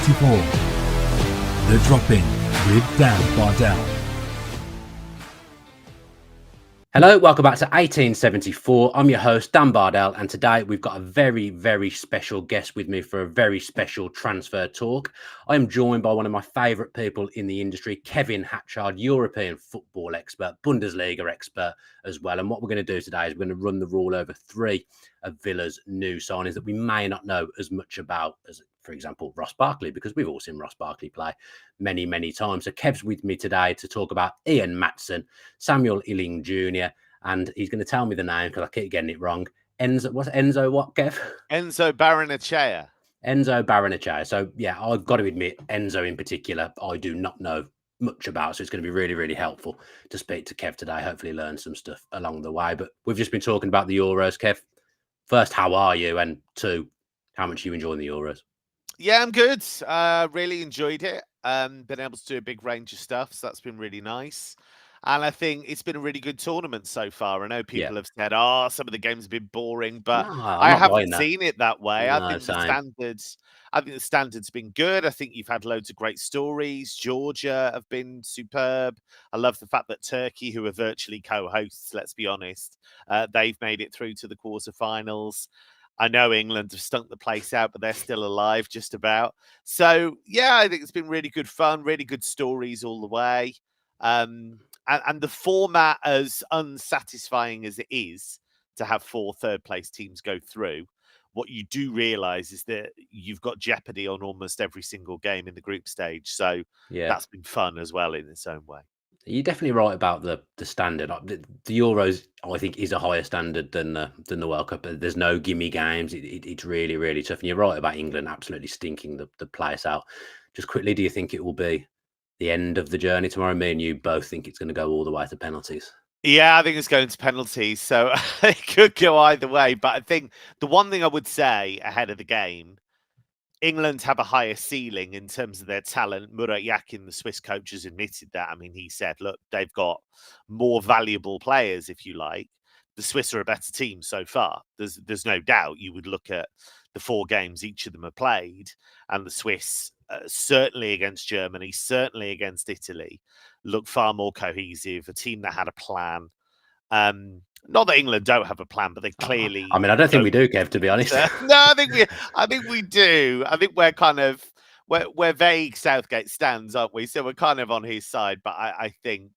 1874. The Drop-In with Dan Bardell. Hello, welcome back to 1874. I'm your host, Dan Bardell, and today we've got a very, very special guest with me for a very special transfer talk. I am joined by one of my favourite people in the industry, Kevin Hatchard, European football expert, Bundesliga expert as well. And what we're going to do today is we're going to run the rule over three of Villa's new signings that we may not know as much about as, for example, Ross Barkley, because we've all seen Ross Barkley play many, many times. So Kev's with me today to talk about Ian Maatsen, Samuel Iling JR, and he's going to tell me the name because I keep getting it wrong. Enzo what, Kev? Enzo Barrenechea. Enzo Barrenechea. So, yeah, I've got to admit, Enzo in particular, I do not know much about. So it's going to be really, really helpful to speak to Kev today. Hopefully learn some stuff along the way. But we've just been talking about the Euros, Kev. First, how are you? And two, how much are you enjoying the Euros? Yeah, I'm good. Really enjoyed it. Been able to do a big range of stuff, so that's been really nice. And I think it's been a really good tournament so far. I know people have said, some of the games have been boring, but No, I haven't seen it that way. No, I think the standards been good. I think you've had loads of great stories. Georgia have been superb. I love the fact that Turkey, who are virtually co-hosts, let's be honest, they've made it through to the quarterfinals. I know England have stunk the place out, but they're still alive just about. So, yeah, I think it's been really good fun, really good stories all the way. And the format, as unsatisfying as it is to have 4 third-place teams go through, what you do realise is that you've got jeopardy on almost every single game in the group stage. So that's been fun as well in its own way. You're definitely right about the standard. The Euros, I think, is a higher standard than the World Cup. There's no gimme games. It's really, really tough. And you're right about England absolutely stinking the place out. Just quickly, do you think it will be the end of the journey tomorrow? Me and you both think it's going to go all the way to penalties. Yeah, I think it's going to penalties. So it could go either way. But I think the one thing I would say ahead of the game, England have a higher ceiling in terms of their talent. Murat Yakin, the Swiss coach, has admitted that. I mean, he said, look, they've got more valuable players, if you like. The Swiss are a better team so far. There's no doubt. You would look at the 4 games each of them have played, and the Swiss, certainly against Germany, certainly against Italy, look far more cohesive, a team that had a plan. Not that England don't have a plan, but they clearly. I mean, I don't think we do, Kev, to be honest. No, I think we do. I think we're vague Southgate stands, aren't we? So we're kind of on his side, but I think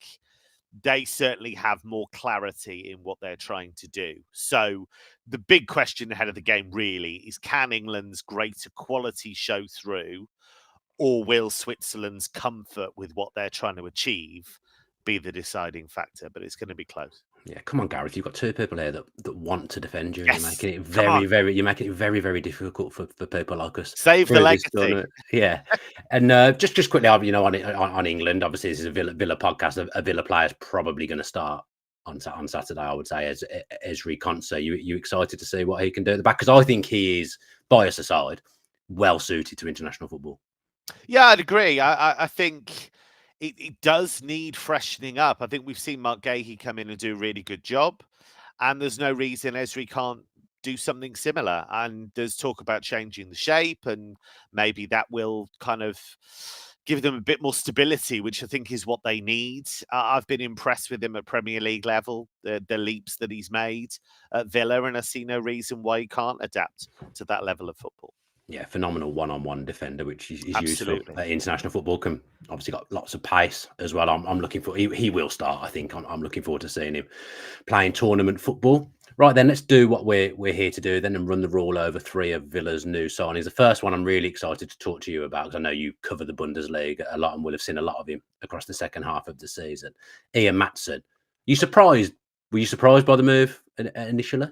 they certainly have more clarity in what they're trying to do. So the big question ahead of the game really is, can England's greater quality show through, or will Switzerland's comfort with what they're trying to achieve be the deciding factor? But it's going to be close. Yeah, come on, Gareth. You've got 2 people here that want to defend you. Yes, You're making it very, very difficult for people like us. Save the legacy. Yeah, and just quickly, on England, obviously this is a Villa podcast. A Villa player is probably going to start on Saturday. I would say as Ezri Konsa. You excited to see what he can do at the back? Because I think he is, bias aside, well suited to international football. Yeah, I'd agree. I think it does need freshening up. I think we've seen Mark Gahey come in and do a really good job, and there's no reason Ezri can't do something similar. And there's talk about changing the shape, and maybe that will kind of give them a bit more stability, which I think is what they need. I've been impressed with him at Premier League level, the leaps that he's made at Villa, and I see no reason why he can't adapt to that level of football. Yeah, phenomenal one-on-one defender, which is useful. International football can obviously got lots of pace as well. I'm looking for he will start. I think I'm looking forward to seeing him playing tournament football. Right then, let's do what we're here to do then and run the rule over 3 of Villa's new signings. The first one I'm really excited to talk to you about, because I know you cover the Bundesliga a lot and will have seen a lot of him across the second half of the season. Ian Maatsen. Were you surprised by the move initially?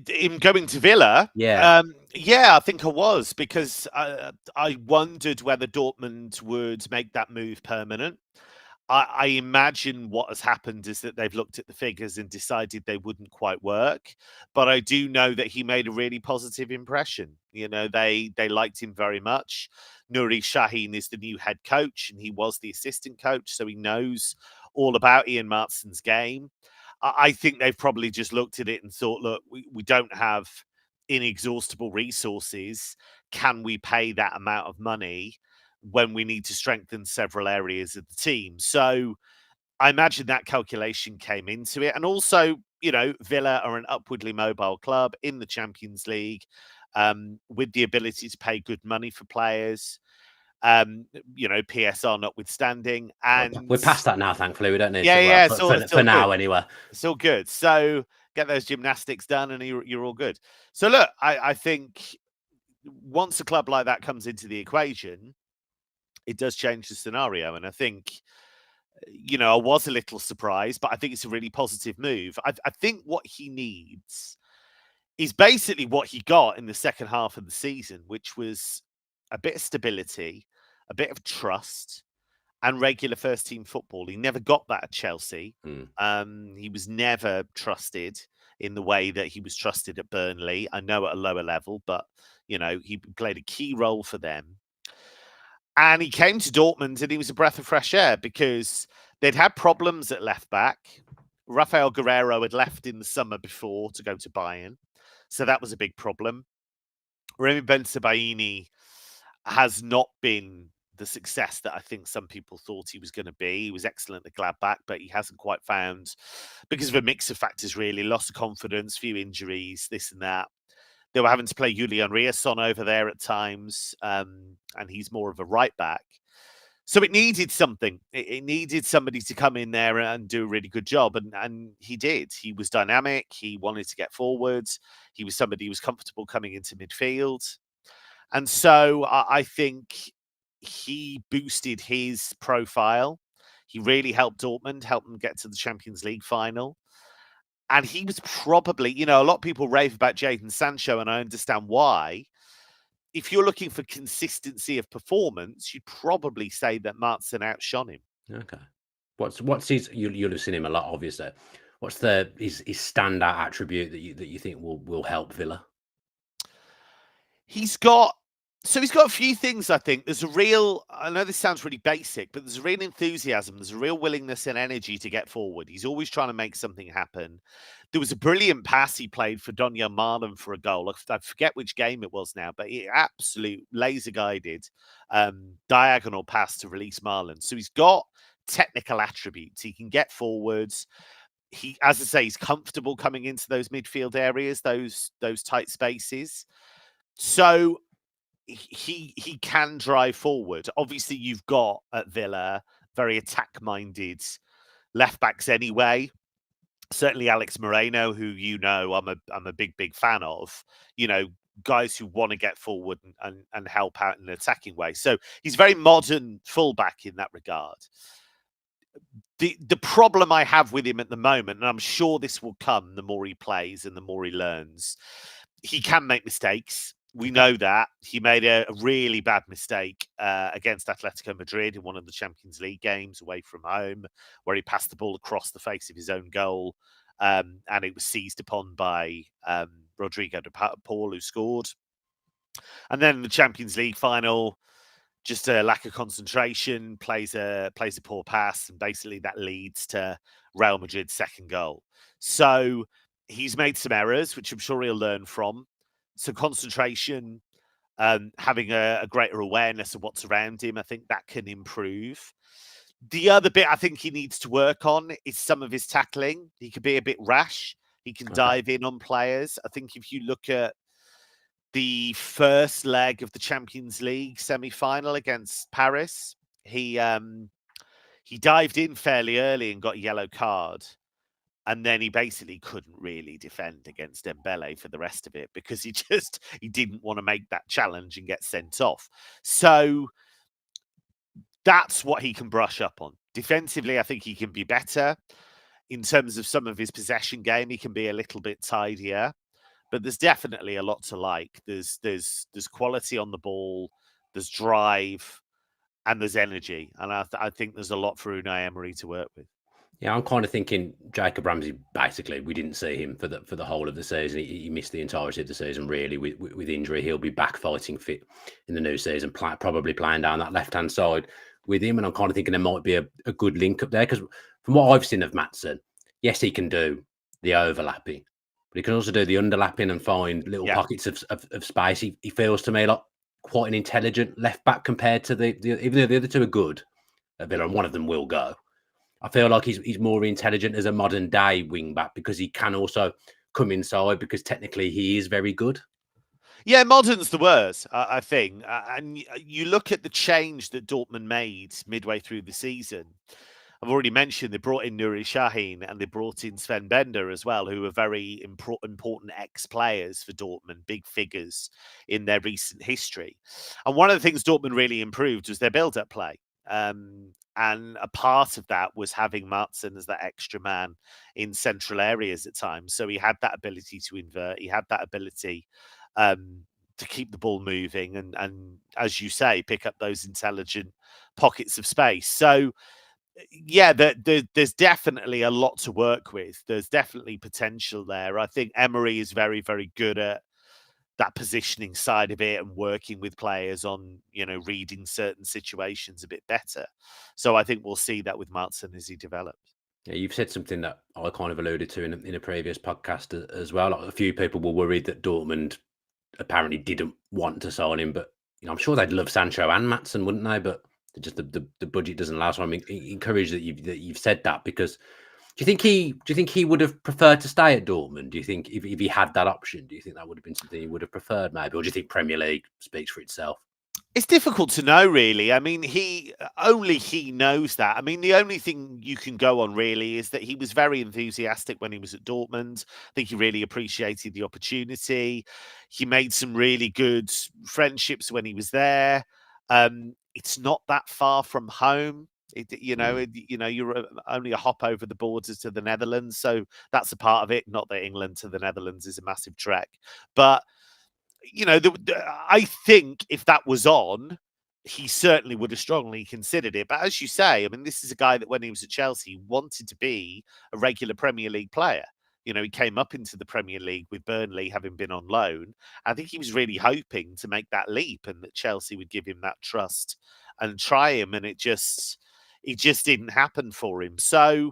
Him going to Villa, yeah, I think I was, because I wondered whether Dortmund would make that move permanent. I imagine what has happened is that they've looked at the figures and decided they wouldn't quite work. But I do know that he made a really positive impression. You know, they liked him very much. Nuri Sahin is the new head coach, and he was the assistant coach, so he knows all about Ian Maatsen's game. I think they've probably just looked at it and thought, look, we don't have inexhaustible resources, can we pay that amount of money when we need to strengthen several areas of the team? So I imagine that calculation came into it. And also, Villa are an upwardly mobile club in the Champions League, with the ability to pay good money for players, PSR notwithstanding. And we're past that now, thankfully. We don't need yeah, to, it's all for now good. anyway. It's all good. So get those gymnastics done and you're all good. So look, I think once a club like that comes into the equation, it does change the scenario. And I think, I was a little surprised, but I think it's a really positive move. I think what he needs is basically what he got in the second half of the season, which was a bit of stability, a bit of trust, and regular first team football. He never got that at Chelsea. He was never trusted in the way that he was trusted at Burnley. I know at a lower level, but he played a key role for them. And he came to Dortmund and he was a breath of fresh air because they'd had problems at left back. Rafael Guerreiro had left in the summer before to go to Bayern. So that was a big problem. Remy Bensebaini has not been the success that I think some people thought he was going to be. He was excellent at Gladbach, but he hasn't quite found, because of a mix of factors really, loss of confidence, few injuries, this and that. They were having to play Julian Riasson over there at times, and he's more of a right back. So it needed something. It needed somebody to come in there and do a really good job, and he did. He was dynamic. He wanted to get forwards. He was somebody who was comfortable coming into midfield. And so I think he boosted his profile. He really helped Dortmund, helped them get to the Champions League final. And he was probably, a lot of people rave about Jadon Sancho, and I understand why. If you're looking for consistency of performance, you'd probably say that Maatsen outshone him. Okay. What's his? You'll have seen him a lot, obviously. What's his standout attribute that you think will help Villa? He's got a few things, I think. There's a real, I know this sounds really basic, but there's a real enthusiasm. There's a real willingness and energy to get forward. He's always trying to make something happen. There was a brilliant pass he played for Donyell Malen for a goal. I forget which game it was now, but he absolute laser-guided diagonal pass to release Malen. So he's got technical attributes. He can get forwards. He, as I say, he's comfortable coming into those midfield areas, those tight spaces. So he can drive forward. Obviously, you've got at Villa very attack-minded left backs anyway. Certainly, Alex Moreno, who I'm a big fan of. Guys who want to get forward and help out in an attacking way. So he's very modern fullback in that regard. The problem I have with him at the moment, and I'm sure this will come the more he plays and the more he learns, he can make mistakes. We know that. He made a really bad mistake against Atletico Madrid in one of the Champions League games away from home, where he passed the ball across the face of his own goal, and it was seized upon by Rodrigo de Paul, who scored. And then in the Champions League final, just a lack of concentration, plays a poor pass, and basically that leads to Real Madrid's second goal. So he's made some errors, which I'm sure he'll learn from. So concentration, having a greater awareness of what's around him, I think that can improve. The other bit I think he needs to work on is some of his tackling. He could be a bit rash. He can dive in on players. I think if you look at the first leg of the Champions League semi-final against Paris, he dived in fairly early and got a yellow card. And then he basically couldn't really defend against Dembele for the rest of it because he didn't want to make that challenge and get sent off. So that's what he can brush up on. Defensively, I think he can be better. In terms of some of his possession game, he can be a little bit tidier. But there's definitely a lot to like. There's quality on the ball, there's drive, and there's energy. And I think there's a lot for Unai Emery to work with. Yeah, I'm kind of thinking Jacob Ramsey, basically, we didn't see him for the whole of the season. He missed the entirety of the season, really, with injury. He'll be back fighting fit in the new season, probably playing down that left-hand side with him. And I'm kind of thinking there might be a good link up there because from what I've seen of Maatsen, yes, he can do the overlapping, but he can also do the underlapping and find little Yeah. pockets of space. He feels to me like quite an intelligent left back compared to the even though the other two are good at Villa, and one of them will go. I feel like he's more intelligent as a modern day wing back because he can also come inside because technically he is very good. Yeah, modern's the word, I think. And you look at the change that Dortmund made midway through the season. I've already mentioned they brought in Nuri Sahin and they brought in Sven Bender as well, who are very important ex-players for Dortmund, big figures in their recent history. And one of the things Dortmund really improved was their build-up play. And a part of that was having Maatsen as that extra man in central areas at times. So he had that ability to invert. He had that ability to keep the ball moving and, as you say, pick up those intelligent pockets of space. So, yeah, there's definitely a lot to work with. There's definitely potential there. I think Emery is very, very good at that positioning side of it and working with players on, reading certain situations a bit better. So I think we'll see that with Maatsen as he develops. Yeah, you've said something that I kind of alluded to in a previous podcast as well. Like, a few people were worried that Dortmund apparently didn't want to sign him, but I'm sure they'd love Sancho and Maatsen, wouldn't they? But just the budget doesn't allow. So I'm encouraged that you've said that, because do you think he would have preferred to stay at Dortmund? Do you think if he had that option, do you think that would have been something he would have preferred maybe, or do you think Premier League speaks for itself? It's difficult to know, really. I mean, only he knows that. I mean, the only thing you can go on really is that he was very enthusiastic when he was at Dortmund. I think he really appreciated the opportunity. He made some really good friendships when he was there. It's not that far from home. You're only a hop over the borders to the Netherlands, so that's a part of it. Not that England to the Netherlands is a massive trek, but I think if that was on, he certainly would have strongly considered it. But as you say, I mean, this is a guy that when he was at Chelsea wanted to be a regular Premier League player. He came up into the Premier League with Burnley, having been on loan. I think he was really hoping to make that leap and that Chelsea would give him that trust and try him. And it just didn't happen for him. So,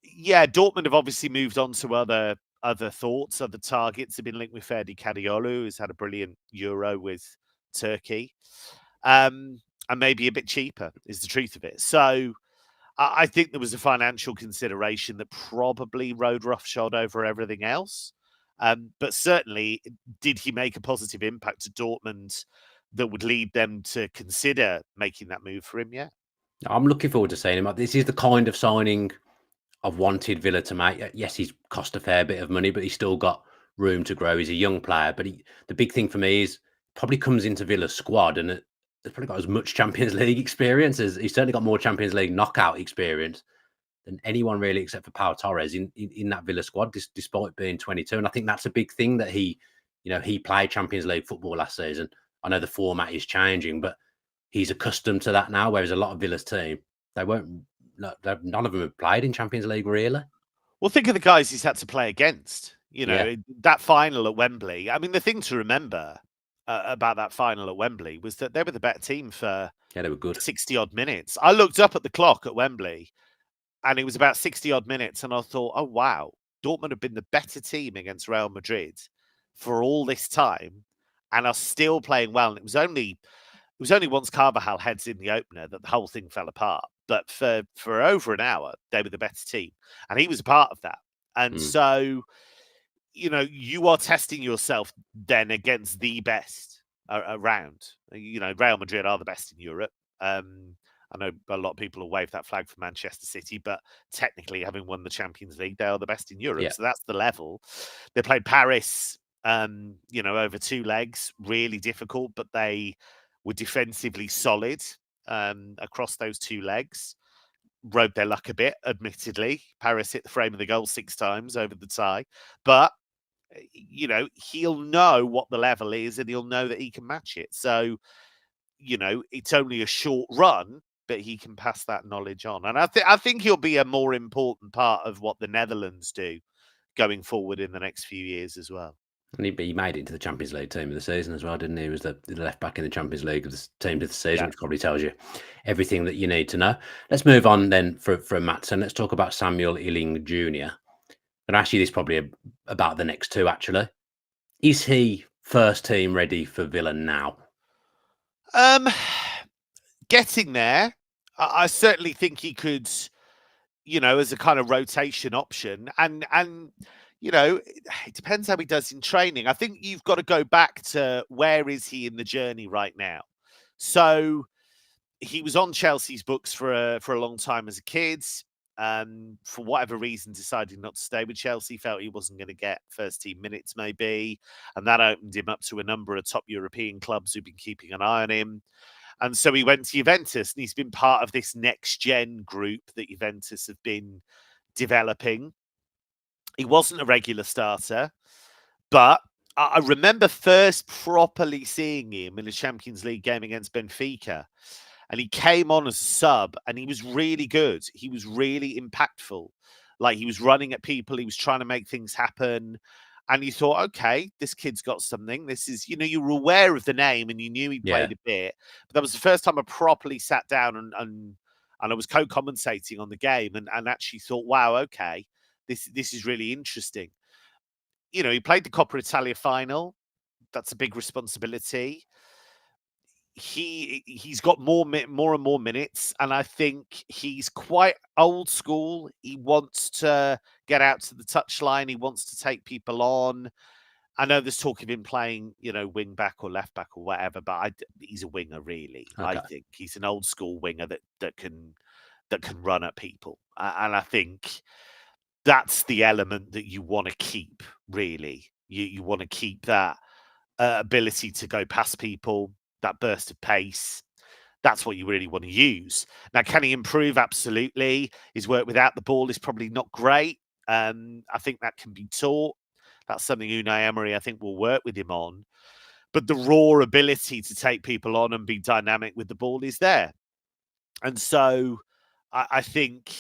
yeah, Dortmund have obviously moved on to other thoughts, other targets. Have been linked with Ferdi Kadiolu, who's had a brilliant Euro with Turkey. And maybe a bit cheaper is the truth of it. So I think there was a financial consideration that probably rode roughshod over everything else. But certainly, did he make a positive impact to Dortmund that would lead them to consider making that move for him? Yeah. I'm looking forward to seeing him. This is the kind of signing I've wanted Villa to make. Yes, he's cost a fair bit of money, but he's still got room to grow. He's a young player, but the big thing for me is probably comes into Villa's squad and has probably got as much Champions League experience as he's certainly got more Champions League knockout experience than anyone really, except for Pau Torres in that Villa squad, despite being 22. And I think that's a big thing that he played Champions League football last season. I know the format is changing, but he's accustomed to that now. Whereas a lot of Villa's team, they won't. None of them have played in Champions League, really. Well, think of the guys he's had to play against. Yeah. That final at Wembley. I mean, the thing to remember about that final at Wembley was that they were the better team for Yeah, they were good. 60-odd minutes. I looked up at the clock at Wembley, and it was about 60-odd minutes, and I thought, oh, wow, Dortmund have been the better team against Real Madrid for all this time and are still playing well. And it was only once Carvajal heads in the opener that the whole thing fell apart. But for over an hour, they were the better team. And he was a part of that. And so, you are testing yourself then against the best around. Real Madrid are the best in Europe. I know a lot of people will wave that flag for Manchester City, but technically, having won the Champions League, they are the best in Europe. Yeah. So that's the level. They played Paris, over two legs, really difficult, but they were defensively solid across those two legs. Rode their luck a bit, admittedly. Paris hit the frame of the goal 6 times over the tie. But, he'll know what the level is and he'll know that he can match it. So, it's only a short run, but he can pass that knowledge on. And I think he'll be a more important part of what the Netherlands do going forward in the next few years as well. And he made it into the Champions League team of the season as well, didn't he? He was the left back in the Champions League of the team of the season, which probably tells you everything that you need to know. Let's move on then from Maatsen. Let's talk about Samuel Iling JR. going to ask you this probably about the next two, actually. Is he first team ready for Villa now? Getting there. I certainly think he could, as a kind of rotation option. And it depends how he does in training. I think you've got to go back to where is he in the journey right now. So he was on Chelsea's books for a long time as a kid. For whatever reason, decided not to stay with Chelsea, felt he wasn't going to get first team minutes, maybe. And that opened him up to a number of top European clubs who've been keeping an eye on him. And so he went to Juventus, and he's been part of this next-gen group that Juventus have been developing. He wasn't a regular starter, but I remember first properly seeing him in a Champions League game against Benfica. And he came on as a sub, and he was really good. He was really impactful. Like, he was running at people. He was trying to make things happen. And you thought, okay, this kid's got something. This is, you were aware of the name and you knew he played a bit. But that was the first time I properly sat down and I was co-commentating on the game and actually thought, wow, okay, this is really interesting. He played the Coppa Italia final. That's a big responsibility. He's got more and more minutes, and I think he's quite old school. He wants to get out to the touchline. He wants to take people on. I know there's talk of him playing, wing back or left back or whatever, but he's a winger, really. Okay. I think he's an old school winger that can run at people, and I think that's the element that you want to keep. Really, you want to keep that ability to go past people. That burst of pace, that's what you really want to use. Now, can he improve? Absolutely. His work without the ball is probably not great. I think that can be taught. That's something Unai Emery, I think, will work with him on. But the raw ability to take people on and be dynamic with the ball is there. And so I think,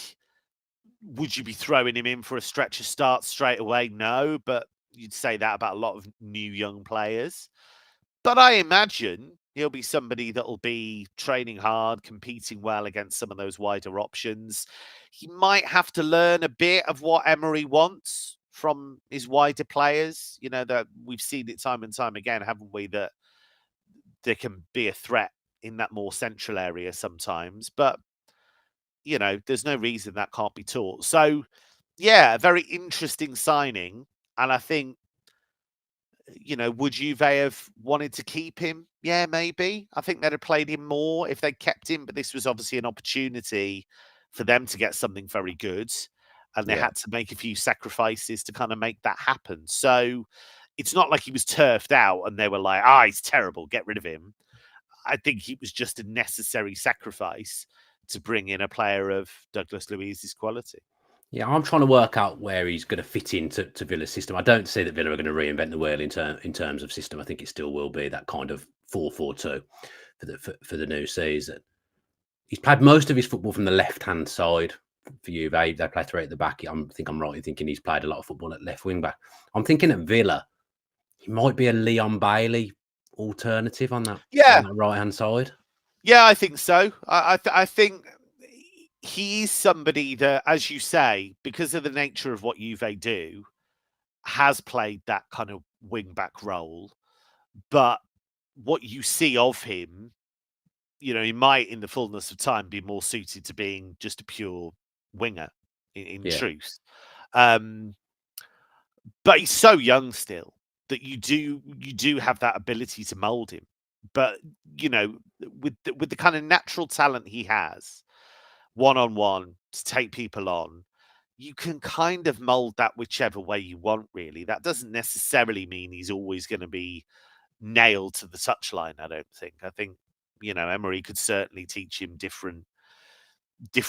would you be throwing him in for a stretch of start straight away? No, but you'd say that about a lot of new young players. But I imagine he'll be somebody that'll be training hard, competing well against some of those wider options. He might have to learn a bit of what Emery wants from his wider players. That we've seen it time and time again, haven't we? That there can be a threat in that more central area sometimes. But, there's no reason that can't be taught. So, yeah, a very interesting signing. And I think, would Juve have wanted to keep him? Yeah, maybe. I think they'd have played him more if they kept him, but this was obviously an opportunity for them to get something very good, and they had to make a few sacrifices to kind of make that happen. So it's not like he was turfed out and they were like, he's terrible, get rid of him. I think it was just a necessary sacrifice to bring in a player of Douglas Luiz's quality. Yeah, I'm trying to work out where he's going to fit into Villa's system. I don't see that Villa are going to reinvent the wheel in terms of system. I think it still will be that kind of 4-4-2 for the new season. He's played most of his football from the left-hand side for Juve. They play three at the back. I think I'm right in thinking he's played a lot of football at left wing back. I'm thinking at Villa, he might be a Leon Bailey alternative on that right-hand side. Yeah, I think so. I think he's somebody that, as you say, because of the nature of what Juve do, has played that kind of wing-back role. But what you see of him, he might, in the fullness of time, be more suited to being just a pure winger, in truth. But he's so young still that you do have that ability to mould him. But, with the kind of natural talent he has, one-on-one, to take people on, you can kind of mould that whichever way you want, really. That doesn't necessarily mean he's always going to be nailed to the touchline, I don't think. I think, Emery could certainly teach him different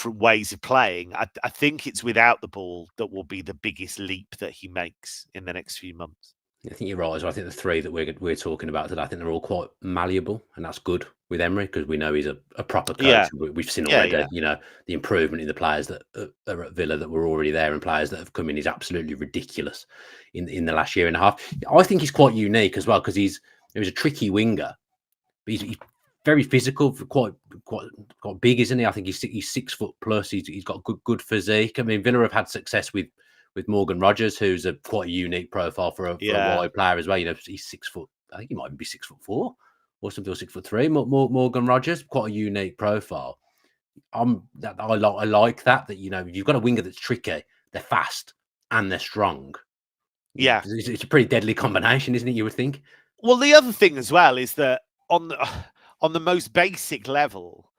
ways of playing. I think it's without the ball that will be the biggest leap that he makes in the next few months. I think you're right. So I think the three that we're talking about today, I think they're all quite malleable, and that's good with Emery because we know he's a proper coach. Yeah. We've seen already, the improvement in the players that are at Villa that were already there and players that have come in is absolutely ridiculous in the last year and a half. I think he's quite unique as well because he was a tricky winger, but he's very physical, quite big, isn't he? I think he's 6 foot plus. He's got good physique. I mean, Villa have had success with with Morgan Rogers, who's quite a unique profile for a wide player as well. You know, he's 6 foot. I think he might even be 6'4" or something, or 6'3". Morgan Rogers, quite a unique profile. I like that. You know, you've got a winger that's tricky, they're fast, and they're strong. Yeah, it's a pretty deadly combination, isn't it? You would think. Well, the other thing as well is that on the most basic level,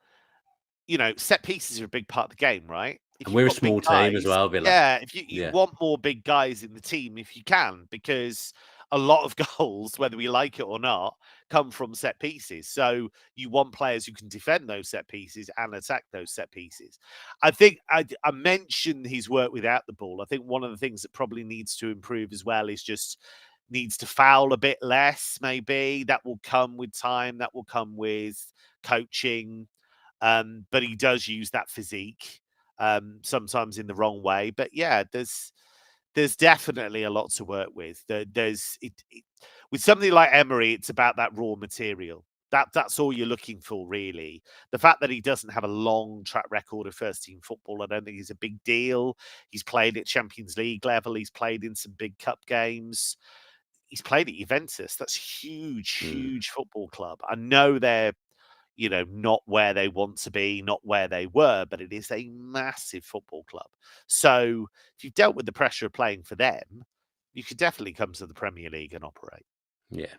you know, set pieces are a big part of the game, right? If And you've we're a got big small team as guys, well, Villa. yeah, if you want more big guys in the team if you can, because a lot of goals, whether we like it or not, come from set pieces. So you want players who can defend those set pieces and attack those set pieces. I think I mentioned his work without the ball. I think one of the things that probably needs to improve as well is just needs to foul a bit less, maybe. That will come with time. That will come with coaching. But he does use that physique sometimes in the wrong way. But yeah, there's definitely a lot to work with. With something like Emery, it's about that raw material. That's all you're looking for, really. The fact that he doesn't have a long track record of first team football, I don't think is a big deal. He's played at Champions League level. He's played in some big cup games. He's played at Juventus. That's huge football club. I know they're, you know, not where they want to be, not where they were, but it is a massive football club. So if you've dealt with the pressure of playing for them, you could definitely come to the Premier League and operate. Yeah.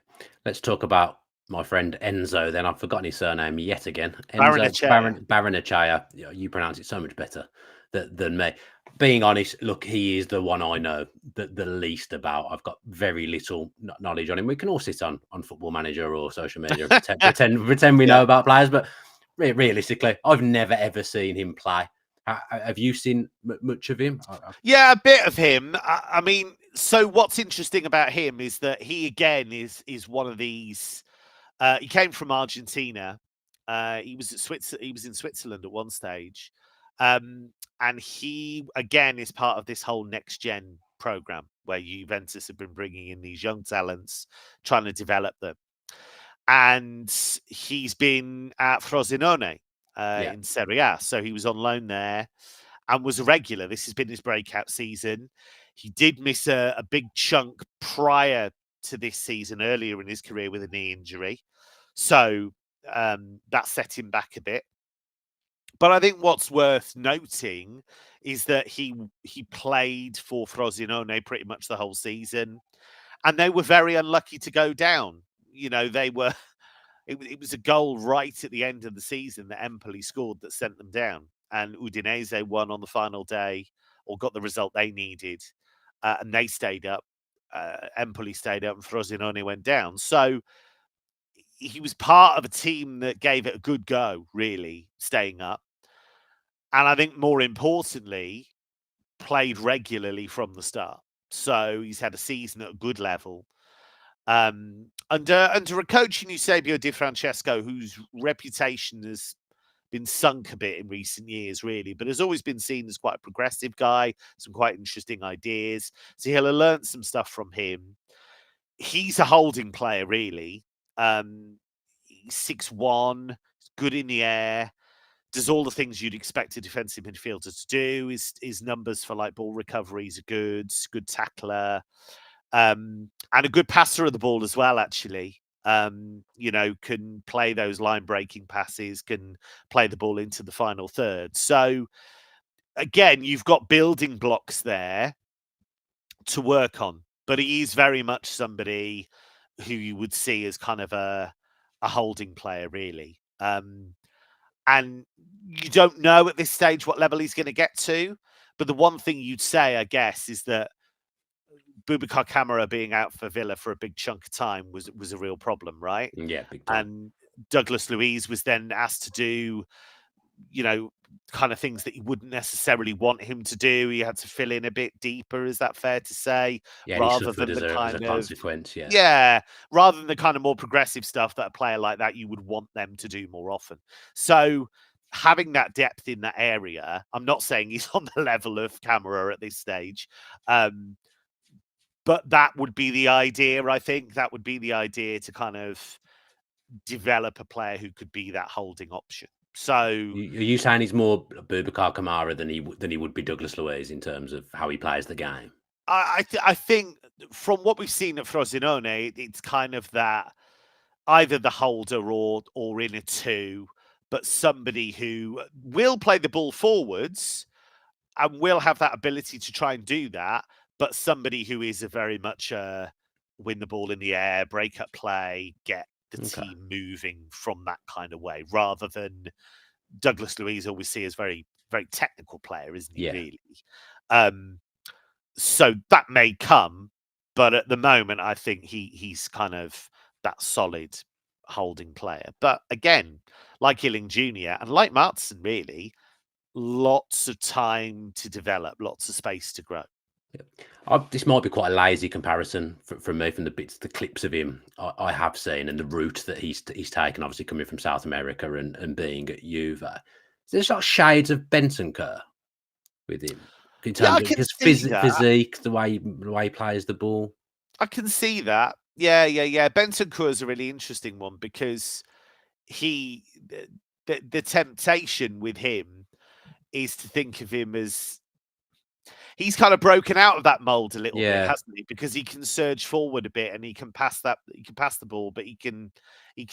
Let's talk about my friend Enzo then. I've forgotten his surname yet again. Barrenechea. Barrenechea. You pronounce it so much better than me. Being honest, look, he is the one I know the least about. I've got very little knowledge on him. We can all sit on Football Manager or social media and pretend we know about players, but realistically, I've never ever seen him play. Have you seen much of him? Yeah, a bit of him. I mean, so what's interesting about him is that he again is one of these. He came from Argentina. He was in Switzerland at one stage, and he again is part of this whole next gen program where Juventus have been bringing in these young talents, trying to develop them. And he's been at Frosinone in Serie A, so he was on loan there and was a regular. This has been his breakout season. He did miss a big chunk prior to this season, earlier in his career, with a knee injury. So that set him back a bit. But I think what's worth noting is that he played for Frosinone pretty much the whole season, and they were very unlucky to go down. You know, they were. It was a goal right at the end of the season that Empoli scored that sent them down, and Udinese won on the final day, or got the result they needed, and they stayed up. Empoli stayed up, and Frosinone went down. So he was part of a team that gave it a good go, really, staying up. And I think more importantly, played regularly from the start. So he's had a season at a good level. Under a coach in Eusebio Di Francesco, whose reputation has been sunk a bit in recent years, really, but has always been seen as quite a progressive guy, some quite interesting ideas. So he'll have learned some stuff from him. He's a holding player, really. He's 6'1", good in the air, does all the things you'd expect a defensive midfielder to do. His numbers for like ball recoveries are good tackler, and a good passer of the ball as well, actually. You know, can play those line breaking passes, can play the ball into the final third. So again, you've got building blocks there to work on, but he is very much somebody who you would see as kind of a holding player, really. And you don't know at this stage what level he's going to get to. But the one thing you'd say, I guess, is that Boubacar Kamara being out for Villa for a big chunk of time was a real problem, right? Yeah, big time. And Douglas Luiz was then asked to do, you know, kind of things that he wouldn't necessarily want him to do. He had to fill in a bit deeper. Is that fair to say? Yeah, rather he suffered than as a consequence. Yeah, rather than the kind of more progressive stuff that a player like that you would want them to do more often. So having that depth in that area, I'm not saying he's on the level of Kamara at this stage, but that would be the idea. I think that would be the idea, to kind of develop a player who could be that holding option. So Are you saying he's more Boubacar Kamara than he would be Douglas Luiz in terms of how he plays the game? I think from what we've seen at Frosinone, it's kind of that either the holder or in a two, but somebody who will play the ball forwards and will have that ability to try and do that, but somebody who is a very much win the ball in the air, break up play, get the team moving from that kind of way, rather than Douglas Luiz always see as very, very technical player, isn't he? Yeah. Really. So that may come, but at the moment, I think he's kind of that solid holding player. But again, like Iling JR and like Maatsen, really, lots of time to develop, lots of space to grow. This might be quite a lazy comparison from me, from the clips of him I have seen and the route that he's taken, obviously coming from South America and being at Juve. There's like shades of Bentancur with him in terms of his physique, the way he plays the ball. I can see that. Yeah. Bentancur is a really interesting one because the temptation with him is to think of him as he's kind of broken out of that mold a little bit, hasn't he? Because he can surge forward a bit and he can pass the ball, but he can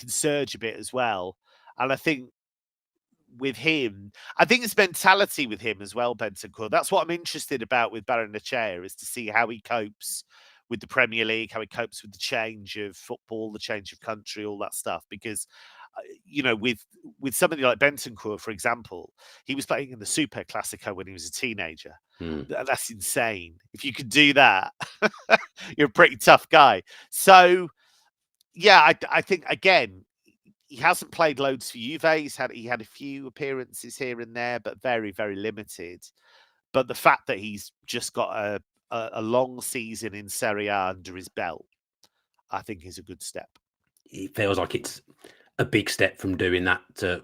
surge a bit as well. And I think with him, I think it's mentality with him as well, Bentancur. That's what I'm interested about with Barrenechea, is to see how he copes with the Premier League, how he copes with the change of football, the change of country, all that stuff. Because with somebody like Bentancur, for example, he was playing in the Super Classico when he was a teenager. That's insane. If you could do that, you're a pretty tough guy. So, yeah, I think, again, he hasn't played loads for Juve. He had a few appearances here and there, but very, very limited. But the fact that he's just got a long season in Serie A under his belt, I think is a good step. It feels like it's a big step from doing that to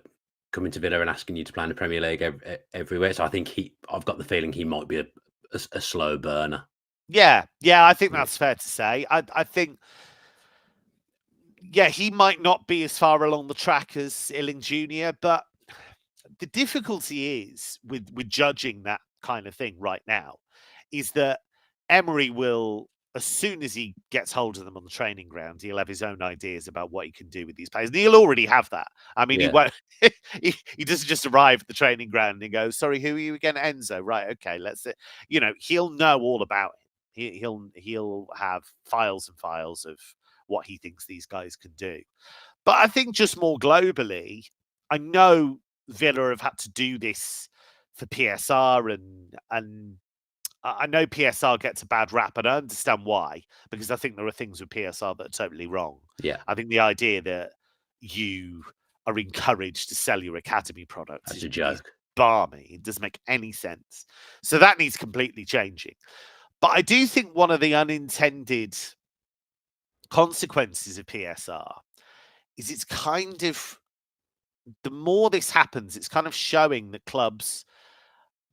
coming to Villa and asking you to play in the Premier League everywhere. So I think I've got the feeling he might be a slow burner. Yeah, I think that's fair to say. I think, he might not be as far along the track as Iling JR, but the difficulty is with judging that kind of thing right now is that Emery will, as soon as he gets hold of them on the training ground, he'll have his own ideas about what he can do with these players. And he'll already have that. I mean, he won't. He doesn't just arrive at the training ground and go, "Sorry, who are you again, Enzo?" Right? Okay, let's. He'll know all about it. He'll have files and files of what he thinks these guys can do. But I think just more globally, I know Villa have had to do this for PSR and I know PSR gets a bad rap, and I understand why, because I think there are things with PSR that are totally wrong. Yeah. I think the idea that you are encouraged to sell your academy products is a joke. Balmy. It doesn't make any sense. So that needs completely changing. But I do think one of the unintended consequences of PSR is it's kind of, the more this happens, it's kind of showing that clubs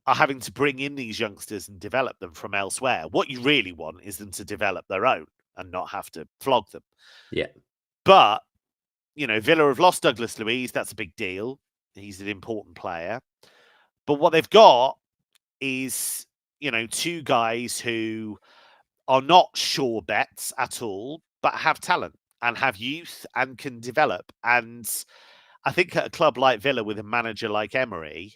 are having to bring in these youngsters and develop them from elsewhere. What you really want is them to develop their own and not have to flog them. Yeah. But, Villa have lost Douglas Luiz. That's a big deal. He's an important player. But what they've got is, two guys who are not sure bets at all, but have talent and have youth and can develop. And I think at a club like Villa with a manager like Emery,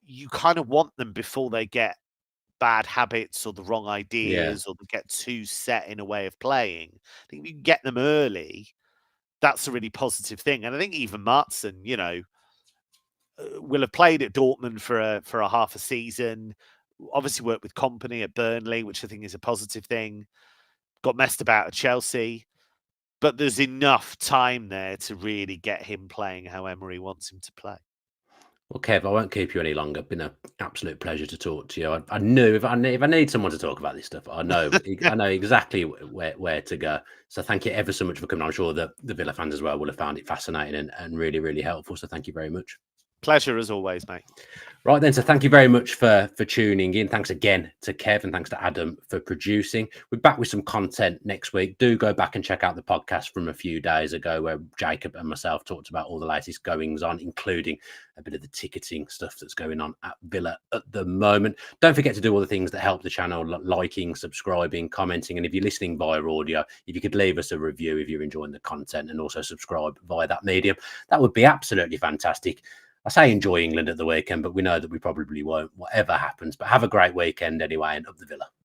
you kind of want them before they get bad habits or the wrong ideas or they get too set in a way of playing. I think if you can get them early, that's a really positive thing. And I think even Maatsen, will have played at Dortmund for a half a season, obviously worked with Company at Burnley, which I think is a positive thing. Got messed about at Chelsea. But there's enough time there to really get him playing how Emery wants him to play. Well, Kev, I won't keep you any longer. It's been an absolute pleasure to talk to you. I knew if I need someone to talk about this stuff, I know exactly where to go. So thank you ever so much for coming. I'm sure that the Villa fans as well will have found it fascinating and really, really helpful. So thank you very much. Pleasure as always, mate. Right then, so thank you very much for tuning in. Thanks again to Kev and thanks to Adam for producing. We're back with some content next week. Do go back and check out the podcast from a few days ago where Jacob and myself talked about all the latest goings on, including a bit of the ticketing stuff that's going on at Villa at the moment. Don't forget to do all the things that help the channel, liking, subscribing, commenting, and if you're listening via audio, if you could leave us a review if you're enjoying the content and also subscribe via that medium, that would be absolutely fantastic. I say enjoy England at the weekend, but we know that we probably won't, whatever happens. But have a great weekend anyway, and up the Villa.